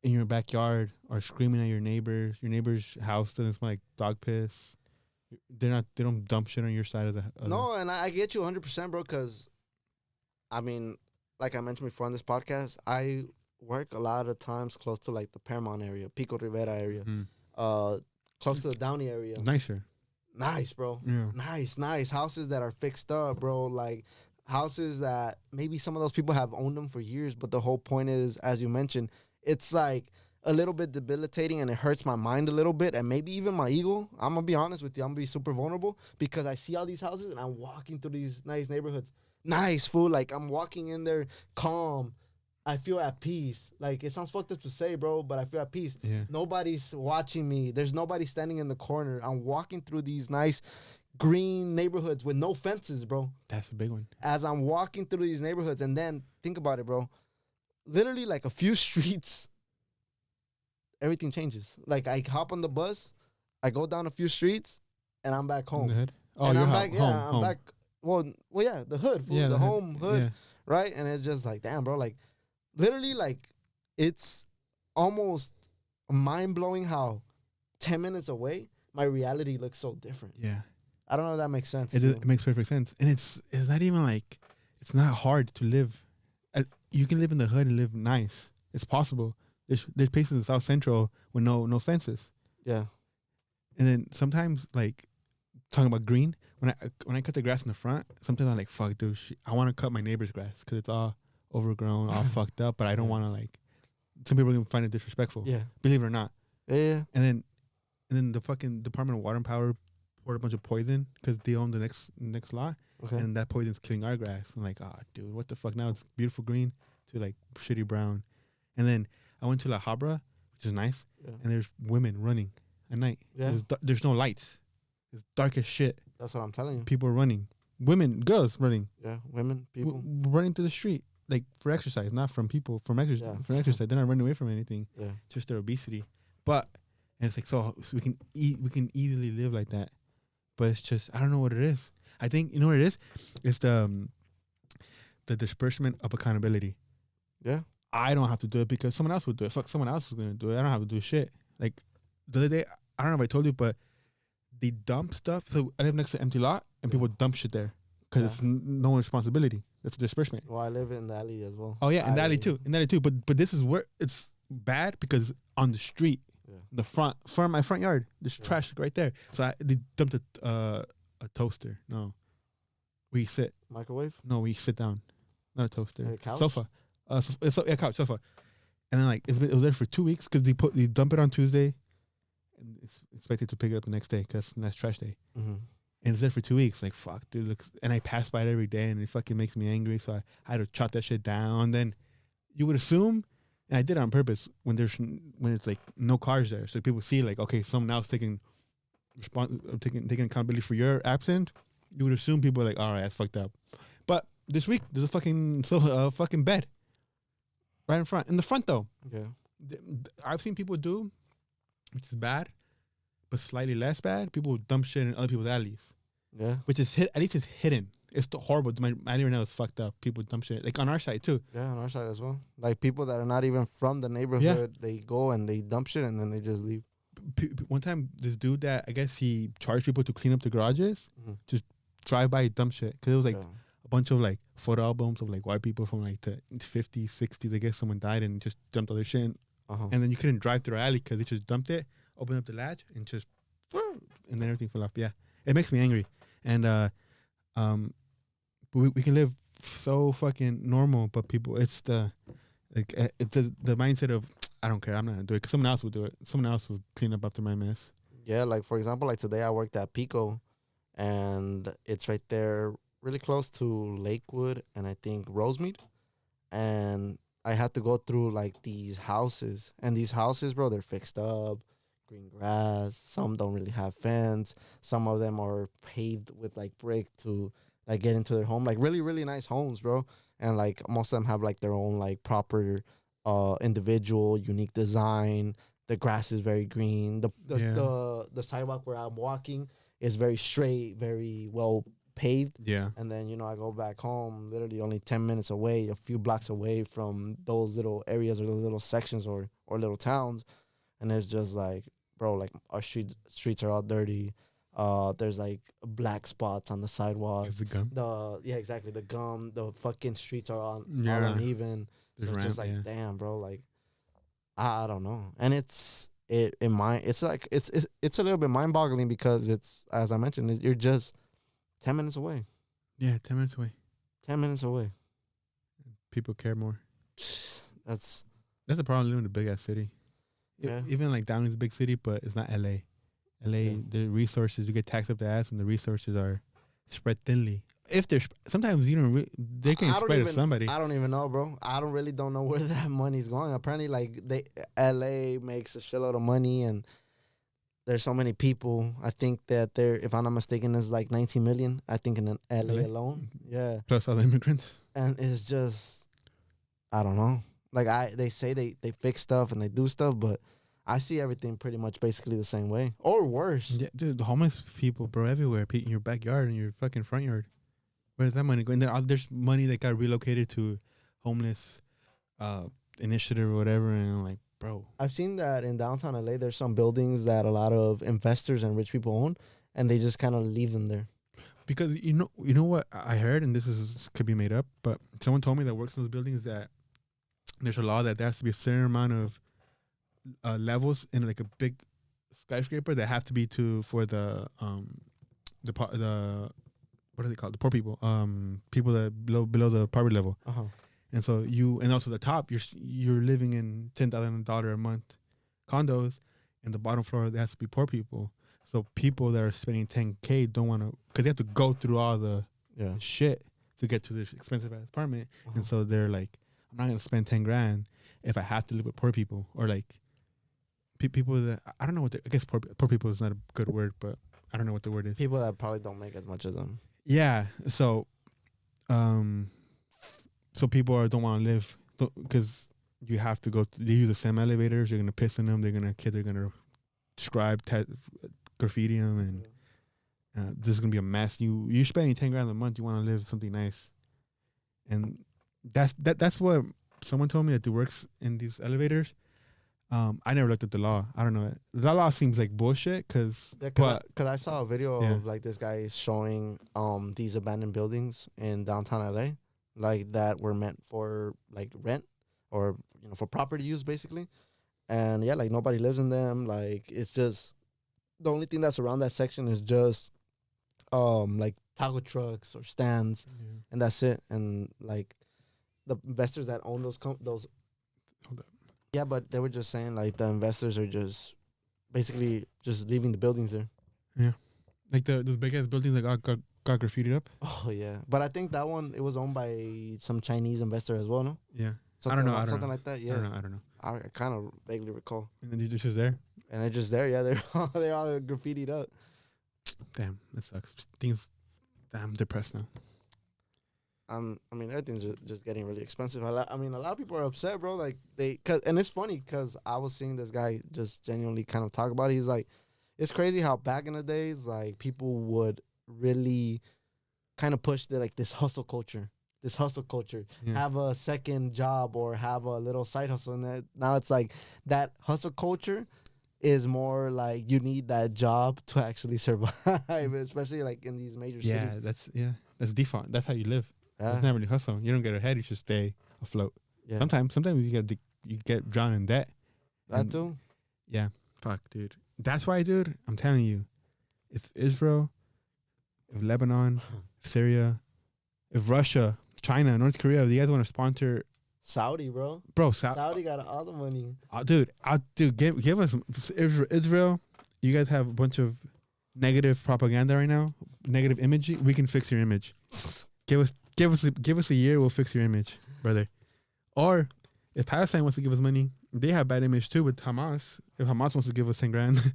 in your backyard or screaming at your neighbors. Your neighbor's house doesn't smell like dog piss. They don't dump shit on your side of the. No, and I get you 100%, bro. Because, I mean, like I mentioned before on this podcast, I work a lot of times close to like the Paramount area, Pico Rivera area, close to the Downey area. Nicer. Nice, bro. Yeah. Nice houses that are fixed up, bro. Like houses that maybe some of those people have owned them for years, but the whole point is, as you mentioned, it's like a little bit debilitating and it hurts my mind a little bit and maybe even my ego. I'm gonna be honest with you. I'm gonna be super vulnerable because I see all these houses and I'm walking through these nice neighborhoods. Nice food. Like I'm walking in there calm. I feel at peace. Like it sounds fucked up to say, bro, but I feel at peace. Yeah. Nobody's watching me. There's nobody standing in the corner. I'm walking through these nice green neighborhoods with no fences, bro. That's the big one. As I'm walking through these neighborhoods, and then think about it, bro. Literally like a few streets, everything changes. Like I hop on the bus, I go down a few streets, and I'm back home. In the hood? Oh, and you're I'm back. home, Yeah, I'm back. Well, yeah, the hood, fool, the home hood, right? And it's just like, damn, bro. Like, literally, like, it's almost mind blowing how 10 minutes away, my reality looks so different. Yeah, I don't know if that makes sense. It makes perfect sense, and it's not even like it's not hard to live. You can live in the hood and live nice. It's possible. There's places in South Central with no fences. Yeah. And then sometimes, like, talking about green, when I cut the grass in the front, sometimes I'm like, fuck, dude, I want to cut my neighbor's grass because it's all overgrown, all fucked up, but I don't want to, like, some people are going to find it disrespectful. Yeah. Believe it or not. Yeah. And then the fucking Department of Water and Power poured a bunch of poison because they own the next lot. Okay. And that poison's killing our grass. I'm like, oh, dude, what the fuck? Now it's beautiful green to, like, shitty brown. And then I went to La Habra, which is nice, and there's women running at night. Yeah. There's no lights. It's dark as shit. That's what I'm telling you. People are running. Women, girls running. Yeah, women, people. Running to the street, like, for exercise, not from people, from exercise. For exercise. They're not running away from anything. Yeah. Just their obesity. But, and it's like, so we can easily live like that. But it's just, I don't know what it is. I think, you know what it is? It's the disbursement of accountability. Yeah. I don't have to do it because someone else would do it. Fuck, someone else is going to do it. I don't have to do shit. Like, the other day, I don't know if I told you, but they dump stuff. So I live next to an empty lot, and people dump shit there because it's no one's responsibility. That's a disbursement. Well, I live in the alley as well. Oh, yeah, in the alley too. But this is where it's bad because on the street, the front my front yard, there's trash right there. So they dumped a toaster. No. Where you sit. Microwave? No, we sit down. Not a toaster. Like a couch? Sofa. Couch, sofa. And then, like, it was there for 2 weeks because they dump it on Tuesday and it's expected to pick it up the next day because that's trash day. Mm-hmm. and it's there for 2 weeks. Like, fuck, dude. Look, and I pass by it every day, and it fucking makes me angry. So I had to chop that shit down. Then you would assume, and I did it on purpose, when it's like no cars there, so people see like, okay, someone else taking accountability for your absence. You would assume people are like, all right, that's fucked up. But this week there's a fucking bed right in the front though. Okay. I've seen people do, which is bad, but slightly less bad. People dump shit in other people's alleys. Yeah. Which is at least it's hidden. It's horrible. My alley right now is fucked up. People dump shit like on our side too. Yeah, on our side as well. Like people that are not even from the neighborhood, they go and they dump shit and then they just leave. One time, this dude that I guess he charged people to clean up the garages, just drive by dump shit, because it was like a bunch of like photo albums of like white people from like the 50s, 60s. I guess someone died and just dumped all their shit in. And then you couldn't drive through our alley because they just dumped it, opened up the latch, and just and then everything fell off. Yeah, it makes me angry. And we can live so fucking normal, but people, it's the mindset of, I don't care, I'm not gonna do it because someone else will do it. Someone else will clean up after my mess. Yeah, like for example, like today I worked at Pico, and it's right there, really close to Lakewood and I think Rosemead, and I had to go through like these houses, and these houses, bro, they're fixed up, green grass. Some don't really have fence. Some of them are paved with like brick to like get into their home, like really, really nice homes, bro. And like most of them have like their own like proper individual unique design. The grass is very green. The sidewalk where I'm walking is very straight, very well paved. Yeah. And then, you know, I go back home literally only 10 minutes away, a few blocks away from those little areas or those little sections or little towns. And it's just like, bro, like our streets are all dirty. There's like black spots on the sidewalk. The gum. Exactly. The gum. The fucking streets are all uneven. So it's just like, damn, bro. Like, I don't know. And it's a little bit mind boggling because it's, as I mentioned, you're just 10 minutes away. Yeah, 10 minutes away. 10 minutes away. People care more. That's the problem living in a big ass city. Yeah. Even like Downey's a big city, but it's not LA. LA, the resources, you get taxed up the ass, and the resources are spread thinly. If they're sometimes you don't, they can spread to somebody. I don't even know, bro. I don't know where that money's going. Apparently, like LA makes a shitload of money, and there's so many people. I think that there, if I'm not mistaken, is like 19 million. I think in LA alone. Yeah. Plus all the immigrants. And it's just, I don't know. Like they say they fix stuff and they do stuff, but I see everything pretty much basically the same way or worse. Yeah, dude, the homeless people, bro, everywhere. In your backyard, in your fucking front yard. Where's that money going? There's money that got relocated to homeless initiative or whatever, and I'm like, bro. I've seen that in downtown LA. There's some buildings that a lot of investors and rich people own, and they just kind of leave them there. Because you know what I heard, and this could be made up, but someone told me that works in those buildings that there's a law that there has to be a certain amount of levels in like a big skyscraper that have to be for the what are they called? The poor people, people that below the poverty level. And so and also the top, you're living in $10,000 a month condos, and the bottom floor there has to be poor people. So people that are spending $10K don't want to, because they have to go through all the shit to get to this expensive ass apartment, and so they're like, I'm not gonna spend 10 grand if I have to live with poor people, or like people that I don't know what I guess poor people is not a good word, but I don't know what the word is. People that probably don't make as much as them. Yeah. So, so people don't want to live because you have to go. They use the same elevators. You're gonna piss in them. They're gonna scribe, graffiti them, and this is gonna be a mess. You're spending 10 grand a month. You want to live something nice, and that's what someone told me that works in these elevators. I never looked at the law. I don't know. The law seems like bullshit because I saw a video of like this guy showing these abandoned buildings in downtown LA, like that were meant for like rent or for property use basically, and like nobody lives in them. Like it's just the only thing that's around that section is just like taco trucks or stands, and that's it. And like the investors that own those Hold up. Yeah, but they were just saying like the investors are just basically just leaving the buildings there. Yeah, Like those big ass buildings that got graffitied up. Oh yeah, but I think that one it was owned by some Chinese investor as well, no? Yeah. Something I don't know. something like that. Yeah, I don't know. I kind of vaguely recall. And then they're just there. And they're just there. Yeah, they're all graffitied up. Damn, that sucks. Things. I'm depressed now. I mean, everything's just getting really expensive. A lot of people are upset, bro. Like and it's funny because I was seeing this guy just genuinely kind of talk about it. He's like, it's crazy how back in the days, like people would really kind of push this hustle culture. Yeah. Have a second job or have a little side hustle. And now it's like that hustle culture is more like you need that job to actually survive, especially like in these major cities. That's default. That's how you live. It's not really hustle. You don't get ahead. You just stay afloat. Yeah. Sometimes you get drowned in debt. That too. Yeah. Fuck, dude. That's why, dude. I'm telling you, if Israel, if Lebanon, Syria, if Russia, China, North Korea, if you guys want to sponsor Saudi, bro. Saudi got all the money. Dude, give us Israel. You guys have a bunch of negative propaganda right now, negative image. We can fix your image. Give us a year, we'll fix your image, brother. Or if Palestine wants to give us money, they have bad image too with Hamas. If Hamas wants to give us 10 grand,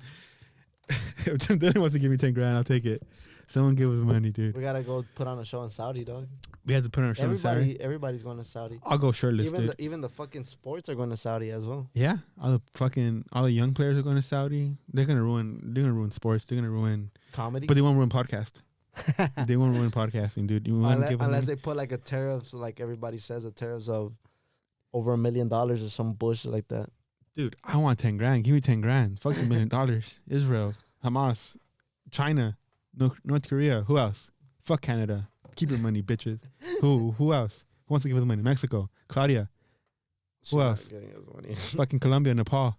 if Tim Dillon wants to give me 10 grand, I'll take it. Someone give us money, dude. We gotta go put on a show in Saudi, dog. We have to put on a show in Saudi. Everybody's going to Saudi. I'll go shirtless, dude. Even the fucking sports are going to Saudi as well. Yeah, all the young players are going to Saudi. They're gonna ruin sports. They're gonna ruin comedy, but they won't ruin podcast. They won't ruin podcasting, dude. Unless they put like a tariffs, like everybody says, a tariffs of over $1 million or some bullshit like that. Dude, I want 10 grand. Give me 10 grand. Fuck $1 million. Israel, Hamas, China, North Korea. Who else? Fuck Canada. Keep your money, bitches. Who else? Who wants to give us money? Mexico, Claudia. Who else? Getting us money. Fucking Colombia, Nepal,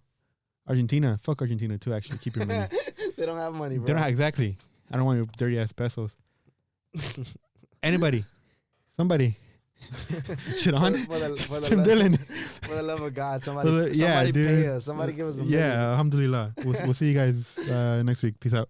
Argentina. Fuck Argentina too. Actually, keep your money. They don't have money, bro. They don't have, exactly. I don't want your dirty ass pesos. Anybody, somebody. Shit on Tim Dillon. For the love of God, somebody pay us. Somebody give us a million. Yeah, alhamdulillah. We'll see you guys next week. Peace out.